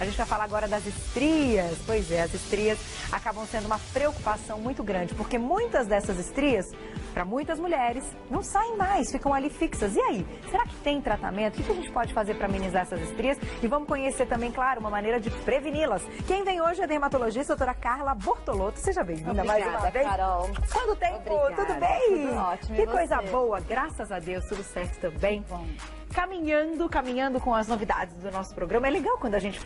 A gente vai falar agora das estrias. Pois é, as estrias acabam sendo uma preocupação muito grande, porque muitas dessas estrias, para muitas mulheres, não saem mais, ficam ali fixas. E aí, será que tem tratamento? O que a gente pode fazer para amenizar essas estrias? E vamos conhecer também, claro, uma maneira de preveni-las. Quem vem hoje é a dermatologista, doutora Carla Bortolotto. Seja bem-vinda mais uma vez. Carol. Quanto tempo? Obrigada. Tudo bem? Tudo ótimo. Que coisa boa, graças a Deus, tudo certo também. Bom. Caminhando com as novidades do nosso programa. É legal quando a gente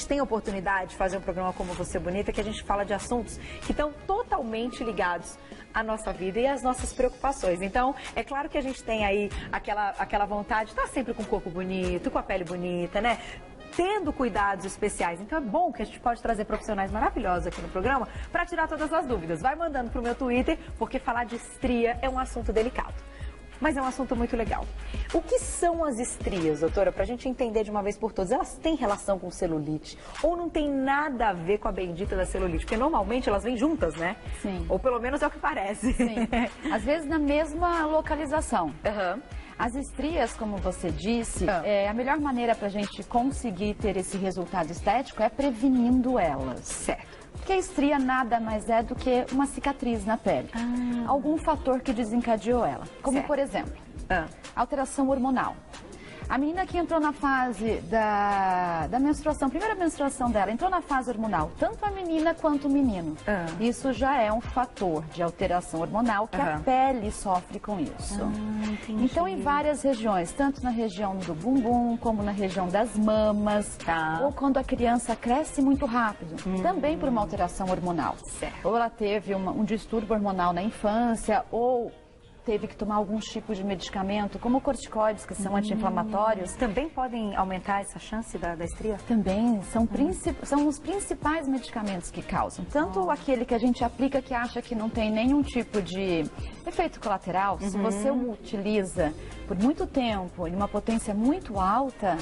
tem a oportunidade de fazer um programa como Você Bonita, que a gente fala de assuntos que estão totalmente ligados à nossa vida e às nossas preocupações. Então, é claro que a gente tem aí aquela vontade de estar sempre com o corpo bonito, com a pele bonita, né? Tendo cuidados especiais. Então é bom que a gente pode trazer profissionais maravilhosos aqui no programa para tirar todas as dúvidas. Vai mandando pro meu Twitter, porque falar de estria é um assunto delicado. Mas é um assunto muito legal. O que são as estrias, doutora? Pra gente entender de uma vez por todas, elas têm relação com celulite? Ou não tem nada a ver com a bendita da celulite? Porque normalmente elas vêm juntas, né? Sim. Ou pelo menos é o que parece. Sim. Às vezes na mesma localização. Uhum. As estrias, como você disse, a melhor maneira para a gente conseguir ter esse resultado estético é prevenindo elas. Certo. Porque a estria nada mais é do que uma cicatriz na pele. Algum fator que desencadeou ela. Como, certo. por exemplo, alteração hormonal. A menina que entrou na fase da menstruação, primeira menstruação dela, entrou na fase hormonal, tanto a menina quanto o menino. Isso já é um fator de alteração hormonal que a pele sofre com isso. Então, em várias regiões, tanto na região do bumbum, como na região das mamas, ou quando a criança cresce muito rápido, também por uma alteração hormonal. Certo. Ou ela teve um distúrbio hormonal na infância, ou teve que tomar algum tipo de medicamento, como corticoides, que são anti-inflamatórios. Também podem aumentar essa chance da estria? Também, são os principais medicamentos que causam. Tanto aquele que a gente aplica que acha que não tem nenhum tipo de efeito colateral, se você o utiliza por muito tempo, em uma potência muito alta,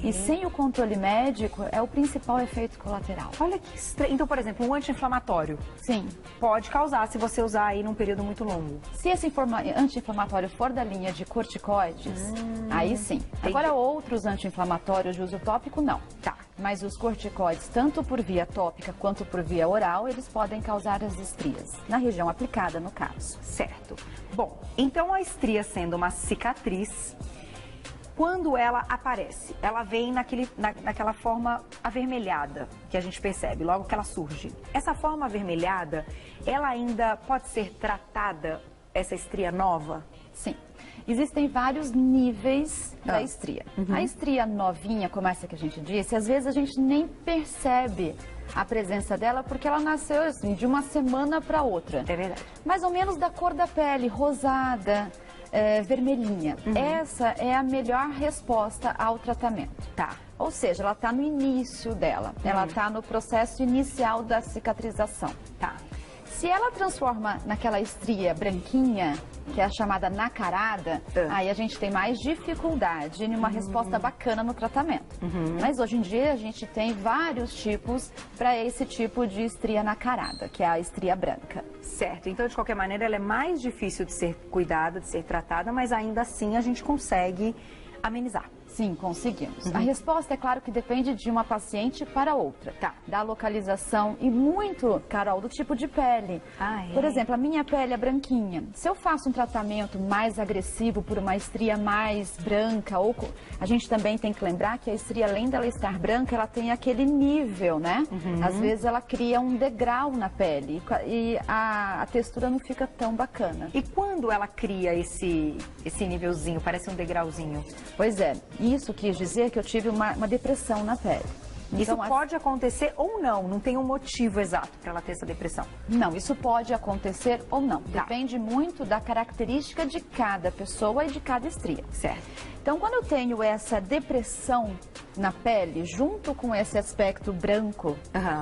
e sem o controle médico, é o principal efeito colateral. Olha que estranho. Então, por exemplo, um anti-inflamatório. Sim. Pode causar se você usar aí num período muito longo. Se esse anti-inflamatório for da linha de corticoides, aí sim. Entendi. Agora, outros anti-inflamatórios de uso tópico, não. Tá. Mas os corticoides, tanto por via tópica quanto por via oral, eles podem causar as estrias, na região aplicada, no caso. Certo. Bom, então a estria sendo uma cicatriz, quando ela aparece, ela vem naquela forma avermelhada que a gente percebe logo que ela surge. Essa forma avermelhada, ela ainda pode ser tratada, essa estria nova? Sim. Existem vários níveis da estria. A estria novinha, como essa que a gente disse, às vezes a gente nem percebe a presença dela porque ela nasceu assim, de uma semana para outra. É verdade. Mais ou menos da cor da pele, rosada, vermelhinha. Essa é a melhor resposta ao tratamento. Tá. Ou seja, ela está no início dela, ela está no processo inicial da cicatrização. Tá. Se ela transforma naquela estria branquinha, que é a chamada nacarada, aí a gente tem mais dificuldade em uma resposta bacana no tratamento. Mas hoje em dia a gente tem vários tipos para esse tipo de estria nacarada, que é a estria branca. Certo. Então, de qualquer maneira, ela é mais difícil de ser cuidada, de ser tratada, mas ainda assim a gente consegue amenizar. Sim, conseguimos. A resposta, é claro, que depende de uma paciente para outra. Tá. Da localização e muito, Carol, do tipo de pele. Por exemplo, a minha pele é branquinha. Se eu faço um tratamento mais agressivo por uma estria mais branca, ou a gente também tem que lembrar que a estria, além dela estar branca, ela tem aquele nível, né? Às vezes ela cria um degrau na pele e a textura não fica tão bacana. E quando ela cria esse nívelzinho, parece um degrauzinho? Pois é. Isso quis dizer que eu tive uma depressão na pele. Isso Então, pode acontecer ou não tem um motivo exato para ela ter essa depressão? Não, isso pode acontecer ou não. Depende muito da característica de cada pessoa e de cada estria. Certo. Então, quando eu tenho essa depressão na pele, junto com esse aspecto branco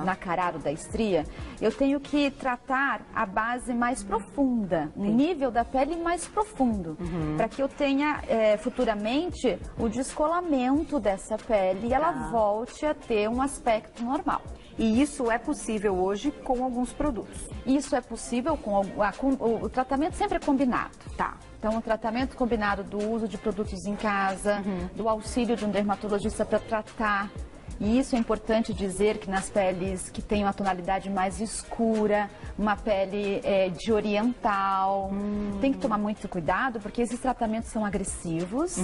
nacarado da estria, eu tenho que tratar a base mais profunda, o nível da pele mais profundo, para que eu tenha futuramente o descolamento dessa pele e ela volte a ter um aspecto normal. E isso é possível hoje com alguns produtos? Isso é possível com o tratamento sempre é combinado. Tá. Então, o tratamento combinado do uso de produtos em casa, do auxílio de um dermatologista para tratar E isso é importante dizer que nas peles que têm uma tonalidade mais escura, uma pele de oriental, tem que tomar muito cuidado, porque esses tratamentos são agressivos,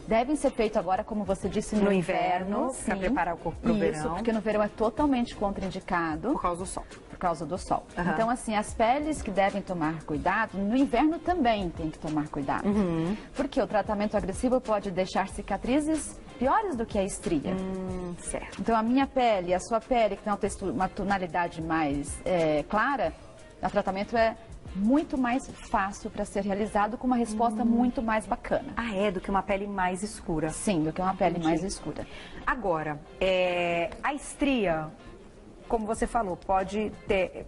devem ser feitos agora, como você disse, no inverno, para preparar o corpo para o verão. Isso, porque no verão é totalmente contraindicado. Por causa do sol. Por causa do sol. Então, assim, as peles que devem tomar cuidado, no inverno também tem que tomar cuidado. Porque o tratamento agressivo pode deixar cicatrizes piores do que a estria. Certo. Então, a minha pele, a sua pele, que tem uma tonalidade mais clara, o tratamento é muito mais fácil para ser realizado, com uma resposta muito mais bacana. Ah, é? Do que uma pele mais escura? Sim, do que uma pele mais escura. Agora, a estria, como você falou, pode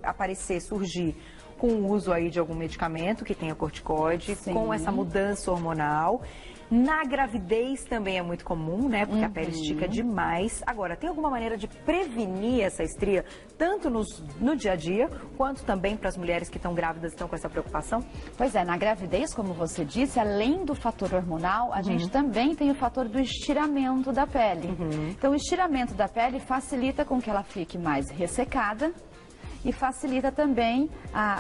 aparecer, surgir com o uso aí de algum medicamento que tenha corticoide, com essa mudança hormonal. Na gravidez também é muito comum, né? Porque a pele estica demais. Agora, tem alguma maneira de prevenir essa estria, tanto no dia a dia, quanto também para as mulheres que estão grávidas e estão com essa preocupação? Pois é, na gravidez, como você disse, além do fator hormonal, a gente também tem o fator do estiramento da pele. Então, o estiramento da pele facilita com que ela fique mais ressecada, e facilita também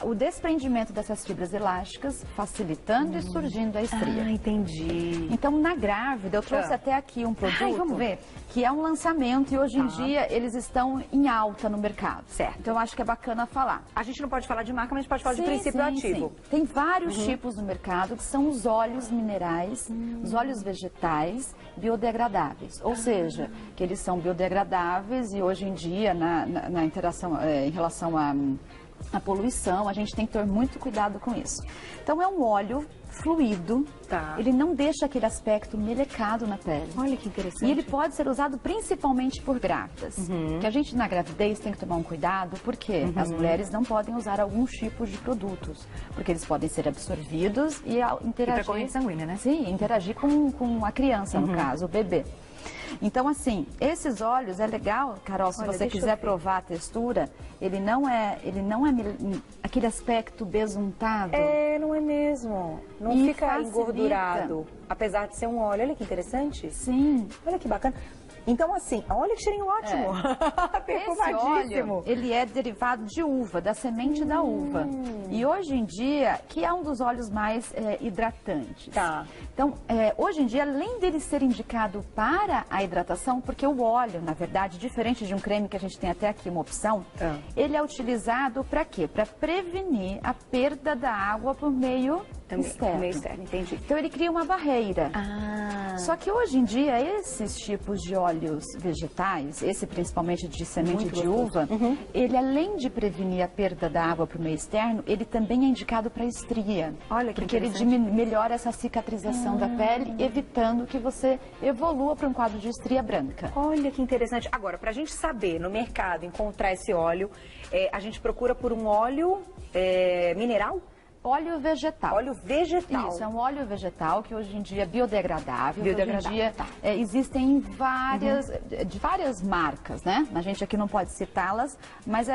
o desprendimento dessas fibras elásticas, facilitando e surgindo a estria. Ah, entendi. Então, na grávida, eu trouxe até aqui um produto, vamos ver, que é um lançamento e hoje em dia eles estão em alta no mercado. Certo. Então, eu acho que é bacana falar. A gente não pode falar de marca, mas a gente pode falar de princípio ativo. Sim. Tem vários tipos no mercado, que são os óleos minerais, os óleos vegetais biodegradáveis. Ou seja, que eles são biodegradáveis e hoje em dia, na interação, em relação à poluição, a gente tem que ter muito cuidado com isso. Então, é um óleo fluido, ele não deixa aquele aspecto melecado na pele. Olha que interessante. E ele pode ser usado principalmente por grávidas. Que a gente na gravidez tem que tomar um cuidado, porque as mulheres não podem usar alguns tipos de produtos, porque eles podem ser absorvidos e interagir... E pra corrente sanguínea, né? Sim, interagir com a criança, no caso, o bebê. Então, assim, esses óleos, é legal, Carol, se você quiser provar a textura, ele não é aquele aspecto besuntado. É, não é mesmo. Não E fica facilita. engordurado, apesar de ser um óleo. Olha que interessante. Sim. Olha que bacana. Então, assim, olha que cheirinho ótimo. Esse óleo, ele é derivado de uva, da semente da uva. E hoje em dia, que é um dos óleos mais hidratantes. Então, hoje em dia, além dele ser indicado para a hidratação, porque o óleo, na verdade, diferente de um creme que a gente tem até aqui uma opção, ele é utilizado para quê? Para prevenir a perda da água por meio externo. Entendi. Então, ele cria uma barreira. Só que hoje em dia, esses tipos de óleos vegetais, esse principalmente de semente de uva, ele além de prevenir a perda da água para o meio externo, ele também é indicado para estria. Olha que porque ele melhora essa cicatrização da pele, evitando que você evolua para um quadro de estria branca. Olha que interessante. Agora, para a gente saber no mercado encontrar esse óleo, a gente procura por um óleo mineral? Óleo vegetal. Óleo vegetal. Isso, é um óleo vegetal que hoje em dia é biodegradável. Hoje em dia existem de várias marcas, né? A gente aqui não pode citá-las, mas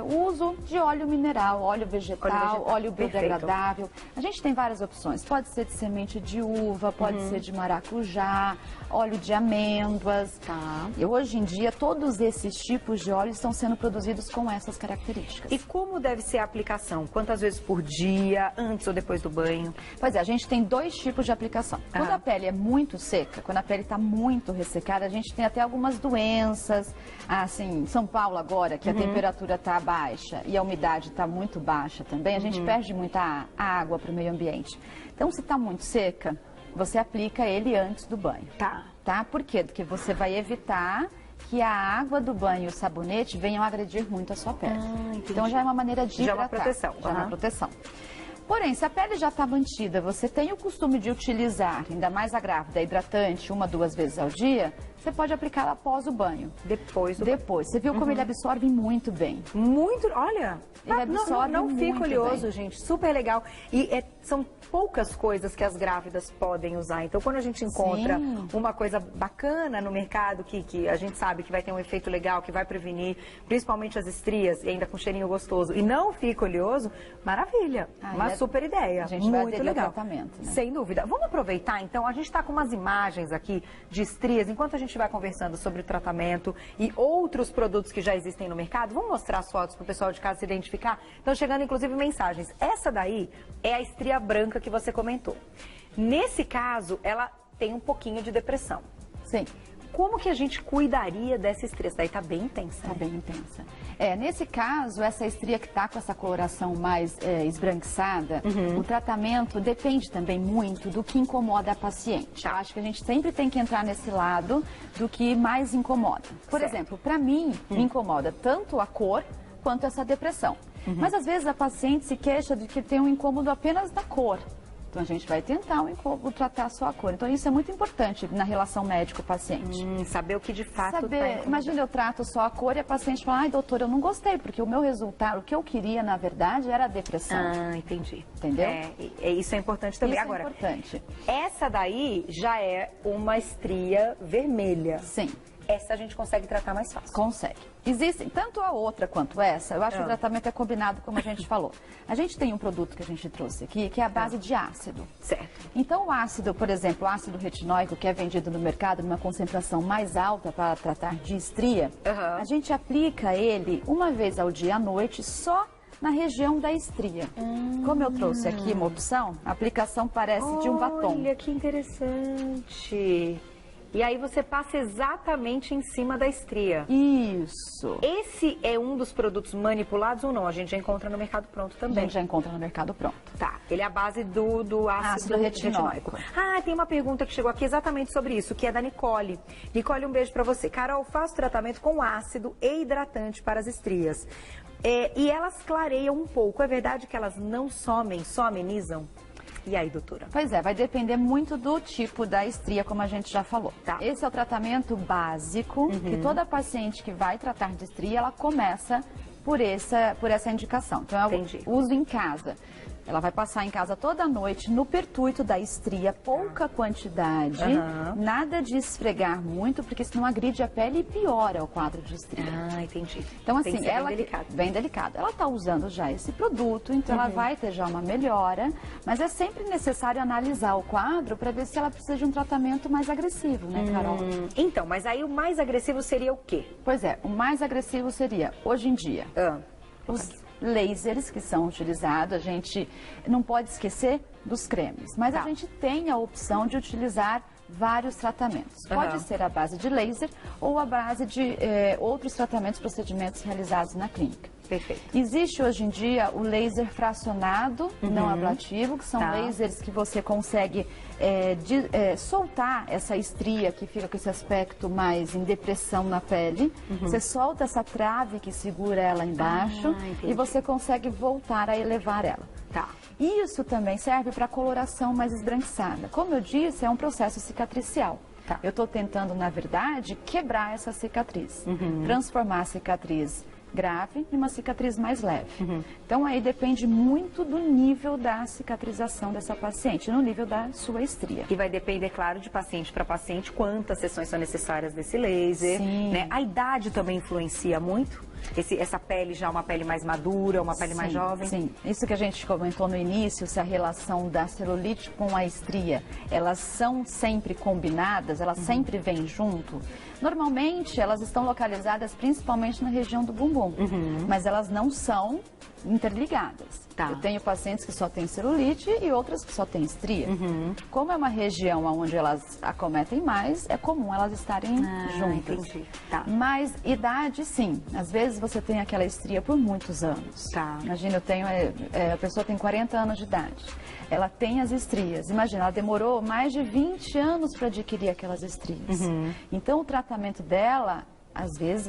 o uso de óleo mineral, óleo vegetal, óleo biodegradável. A gente tem várias opções. Pode ser de semente de uva, pode ser de maracujá, óleo de amêndoas. E hoje em dia todos esses tipos de óleos estão sendo produzidos com essas características. E como deve ser a aplicação? Quantas vezes por dia, antes ou depois do banho? Pois é, a gente tem dois tipos de aplicação. Quando a pele é muito seca, quando a pele está muito ressecada, a gente tem até algumas doenças. Assim, em São Paulo agora, que a temperatura está baixa e a umidade está muito baixa também, a gente perde muita água para o meio ambiente. Então, se está muito seca, você aplica ele antes do banho. Por quê? Porque você vai evitar que a água do banho e o sabonete venham agredir muito a sua pele. Então já é uma maneira de hidratar. Já é uma proteção. Já é uma proteção. Porém, se a pele já está mantida, você tem o costume de utilizar, ainda mais a grávida, hidratante 1 a 2 vezes ao dia, você pode aplicá-la após o banho. Depois do banho. Você viu como ele absorve muito bem. Muito, olha. Ele absorve não fica oleoso, bem. gente. Super legal. E são poucas coisas que as grávidas podem usar. Então, quando a gente encontra uma coisa bacana no mercado, que a gente sabe que vai ter um efeito legal, que vai prevenir, principalmente as estrias, e ainda com cheirinho gostoso, e não fica oleoso, maravilha. Uma super ideia. A gente muito vai legal. Tratamento, né? Sem dúvida. Vamos aproveitar, então, a gente está com umas imagens aqui de estrias. Enquanto a gente estiver conversando sobre o tratamento e outros produtos que já existem no mercado, vamos mostrar as fotos para o pessoal de casa se identificar? Estão chegando, inclusive, mensagens. Essa daí é a estria branca que você comentou. Nesse caso, ela tem um pouquinho de depressão. Sim. Como que a gente cuidaria dessa estria? Essa daí tá bem intensa. Tá bem intensa. Nesse caso, essa estria que tá com essa coloração mais esbranquiçada, o tratamento depende também muito do que incomoda a paciente. Tá. Eu acho que a gente sempre tem que entrar nesse lado do que mais incomoda. Por exemplo, para mim, me incomoda tanto a cor quanto essa depressão. Mas às vezes a paciente se queixa de que tem um incômodo apenas da cor. Então, a gente vai tentar tratar só a cor. Então, isso é muito importante na relação médico-paciente. Saber o que de fato Saber, imagina, eu trato só a cor e a paciente fala, ai, doutor, eu não gostei, porque o meu resultado, o que eu queria, na verdade, era a depressão. Ah, entendi. Entendeu? Isso é importante também. Isso Agora, é importante. Essa daí já é uma estria vermelha. Sim. Essa a gente consegue tratar mais fácil. Consegue. Existem, tanto a outra quanto essa, eu acho que o tratamento é combinado, como a gente falou. A gente tem um produto que a gente trouxe aqui, que é a base de ácido. Certo. Então, o ácido, por exemplo, o ácido retinóico, que é vendido no mercado numa concentração mais alta para tratar de estria, a gente aplica ele uma vez ao dia à noite, só na região da estria. Como eu trouxe aqui uma opção, a aplicação parece de um batom. Olha, que interessante. E aí você passa exatamente em cima da estria. Isso. Esse é um dos produtos manipulados ou não? A gente já encontra no mercado pronto também. A gente já encontra no mercado pronto. Tá, ele é a base do ácido retinóico. Ah, tem uma pergunta que chegou aqui exatamente sobre isso, que é da Nicole. Nicole, um beijo pra você. Carol, faço tratamento com ácido e hidratante para as estrias. E elas clareiam um pouco. É verdade que elas não somem, só amenizam? E aí, doutora? Pois é, vai depender muito do tipo da estria, como a gente já falou. Tá. Esse é o tratamento básico, que toda paciente que vai tratar de estria, ela começa por essa indicação. Então, eu uso em casa. Ela vai passar em casa toda noite no pertuito da estria, pouca quantidade, nada de esfregar muito, porque senão agride a pele e piora o quadro de estria. Ah, entendi. Então, assim, ela bem delicado. Bem delicado. Ela está usando já esse produto, então ela vai ter já uma melhora, mas é sempre necessário analisar o quadro para ver se ela precisa de um tratamento mais agressivo, né, Carol? Então, mas aí o mais agressivo seria o quê? Pois é, o mais agressivo seria, hoje em dia, os lasers que são utilizados, a gente não pode esquecer dos cremes, mas a gente tem a opção de utilizar vários tratamentos. Pode ser a base de laser ou a base de outros tratamentos, procedimentos realizados na clínica. Perfeito. Existe hoje em dia o laser fracionado, não ablativo, que são lasers que você consegue soltar essa estria que fica com esse aspecto mais em depressão na pele. Você solta essa trave que segura ela embaixo e você consegue voltar a elevar ela. Tá. Isso também serve para coloração mais esbranquiçada. Como eu disse, é um processo cicatricial. Tá. Eu estou tentando, na verdade, quebrar essa cicatriz, transformar a cicatriz grave e uma cicatriz mais leve. Então, aí depende muito do nível da cicatrização dessa paciente, no nível da sua estria. E vai depender, claro, de paciente para paciente, quantas sessões são necessárias desse laser. Sim. Né? A idade também influencia muito? Essa pele já é uma pele mais madura, uma pele mais jovem? Sim, isso que a gente comentou no início, se a relação da celulite com a estria, elas são sempre combinadas, elas sempre vêm junto. Normalmente, elas estão localizadas principalmente na região do bumbum, mas elas não são interligadas. Tá. Eu tenho pacientes que só têm celulite e outras que só têm estria. Como é uma região onde elas acometem mais, é comum elas estarem juntas. Entendi. Tá. Mas idade, sim. Às vezes você tem aquela estria por muitos anos. Tá. Imagina, a pessoa tem 40 anos de idade. Ela tem as estrias. Imagina, ela demorou mais de 20 anos para adquirir aquelas estrias. Então, o tratamento dela, às vezes,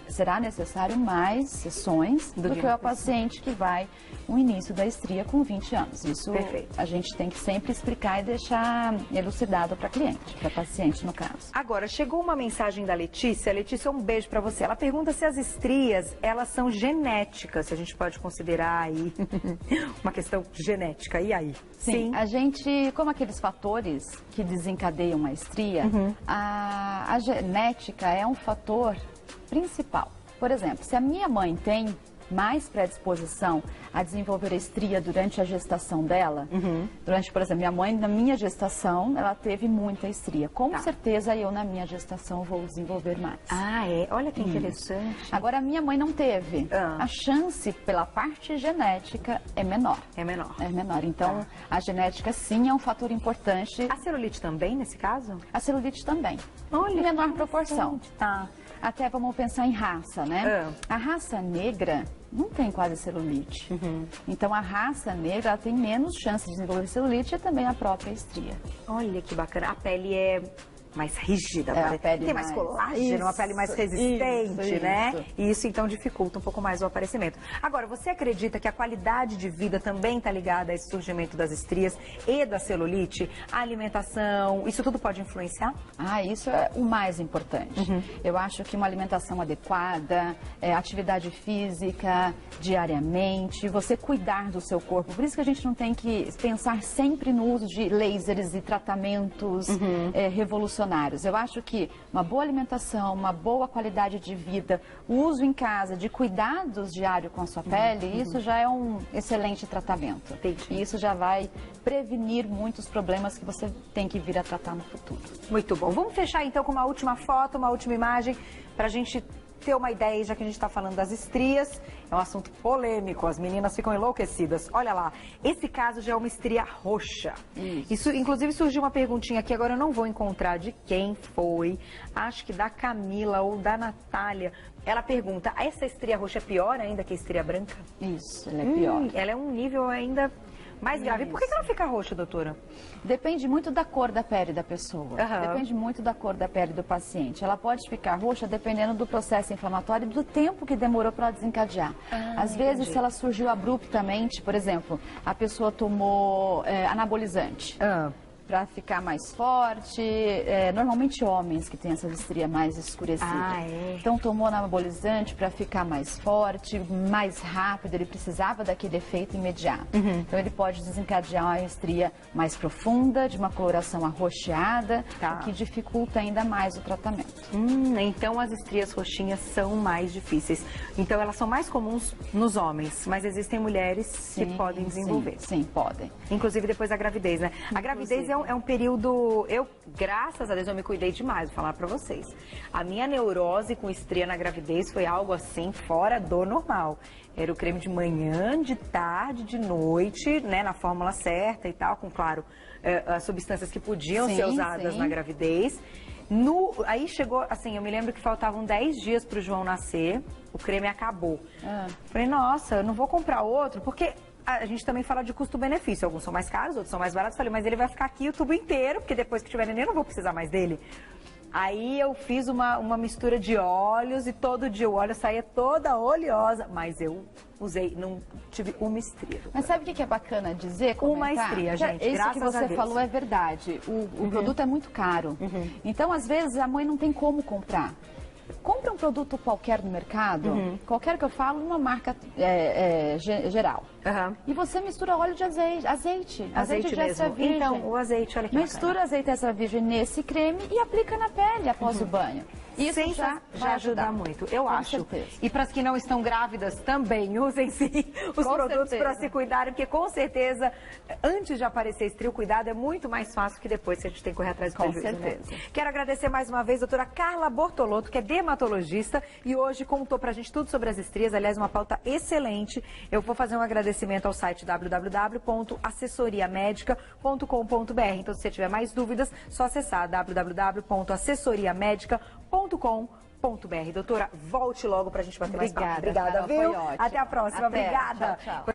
será necessário mais sessões do que o paciente que vai no início da estria com 20 anos. Isso a gente tem que sempre explicar e deixar elucidado para cliente, para paciente, no caso. Agora, chegou uma mensagem da Letícia. Letícia, um beijo para você. Ela pergunta se as estrias, elas são genéticas, se a gente pode considerar aí uma questão genética. E aí? Sim. A gente, como aqueles fatores que desencadeiam a estria, a genética é um fator principal. Por exemplo, se a minha mãe tem mais predisposição a desenvolver a estria durante a gestação dela. Durante, por exemplo, minha mãe, na minha gestação, ela teve muita estria. Com certeza, eu, na minha gestação, vou desenvolver mais. Ah, é? Olha que interessante. Agora, a minha mãe não teve. A chance, pela parte genética, é menor. É menor. É menor. Então, a genética, sim, é um fator importante. A celulite também, nesse caso? A celulite também. Olha, em menor proporção. Tá. Até vamos pensar em raça, né? A raça negra não tem quase celulite. Então, a raça negra ela tem menos chance de desenvolver celulite e também a própria estria. Olha que bacana. A pele é mais rígida, a pele tem mais colágeno, uma pele mais resistente, né? E isso então dificulta um pouco mais o aparecimento. Agora, você acredita que a qualidade de vida também está ligada a esse surgimento das estrias e da celulite? A alimentação, isso tudo pode influenciar? Isso é o mais importante. Eu acho que uma alimentação adequada, atividade física diariamente, você cuidar do seu corpo. Por isso que a gente não tem que pensar sempre no uso de lasers e tratamentos revolucionários. Eu acho que uma boa alimentação, uma boa qualidade de vida, o uso em casa de cuidados diários com a sua pele, isso já é um excelente tratamento. E isso já vai prevenir muitos problemas que você tem que vir a tratar no futuro. Muito bom. Vamos fechar então com uma última foto, uma última imagem, para a gente ter uma ideia, já que a gente está falando das estrias. É um assunto polêmico, as meninas ficam enlouquecidas. Olha lá, esse caso já é uma estria roxa. Isso, inclusive, surgiu uma perguntinha aqui, agora eu não vou encontrar de quem foi. Acho que da Camila ou da Natália. Ela pergunta, essa estria roxa é pior ainda que a estria branca? Isso, ela é pior. Ela é um nível ainda mais grave. Por que ela fica roxa, doutora? Depende muito da cor da pele da pessoa. Depende muito da cor da pele do paciente. Ela pode ficar roxa dependendo do processo inflamatório e do tempo que demorou para desencadear. Às vezes, se ela surgiu abruptamente, por exemplo, a pessoa tomou anabolizante. Para ficar mais forte, normalmente homens que têm essa estria mais escurecida. Então tomou anabolizante para ficar mais forte, mais rápido, ele precisava daquele efeito imediato. Então ele pode desencadear uma estria mais profunda, de uma coloração arroxeada, o que dificulta ainda mais o tratamento. Então as estrias roxinhas são mais difíceis. Então elas são mais comuns nos homens, mas existem mulheres que podem desenvolver. Sim, podem. Inclusive depois da gravidez, né? A gravidez é um período... graças a Deus, eu me cuidei demais, vou falar pra vocês. A minha neurose com estria na gravidez foi algo assim, fora do normal. Era o creme de manhã, de tarde, de noite, né? Na fórmula certa e tal, com, claro, as substâncias que podiam ser usadas na gravidez. Aí chegou, assim, eu me lembro que faltavam 10 dias pro João nascer, o creme acabou. Falei, nossa, eu não vou comprar outro, porque... A gente também fala de custo-benefício. Alguns são mais caros, outros são mais baratos. Falei, mas ele vai ficar aqui o tubo inteiro, porque depois que tiver neném eu não vou precisar mais dele. Aí eu fiz uma mistura de óleos e todo dia o óleo saía toda oleosa. Mas eu usei, não tive uma estria. Mas sabe o que é bacana dizer? Uma estria, gente, isso que você falou é verdade. O produto é muito caro. Então, às vezes, a mãe não tem como comprar. Compre um produto qualquer no mercado, qualquer que eu falo, uma marca geral. E você mistura óleo de azeite de extra virgem. Então, o azeite, olha que mistura azeite extra virgem nesse creme e aplica na pele após o banho. Isso já ajuda muito, eu acho. Certeza. E para as que não estão grávidas, também usem sim os produtos para se cuidarem, porque com certeza, antes de aparecer estria, o cuidado é muito mais fácil que depois que a gente tem que correr atrás do prejuízo. Com certeza. Né? Quero agradecer mais uma vez a doutora Carla Bortolotto, que é dermatologista, e hoje contou pra gente tudo sobre as estrias, aliás, uma pauta excelente. Eu vou fazer um agradecimento ao site www.assessoriamedica.com.br. Então, se você tiver mais dúvidas, só acessar www.assessoriamedica.com.br. Doutora, volte logo pra gente bater mais papo. Obrigada, Obrigada, viu? foi ótimo. Até a próxima. Até. Obrigada. Tchau, tchau.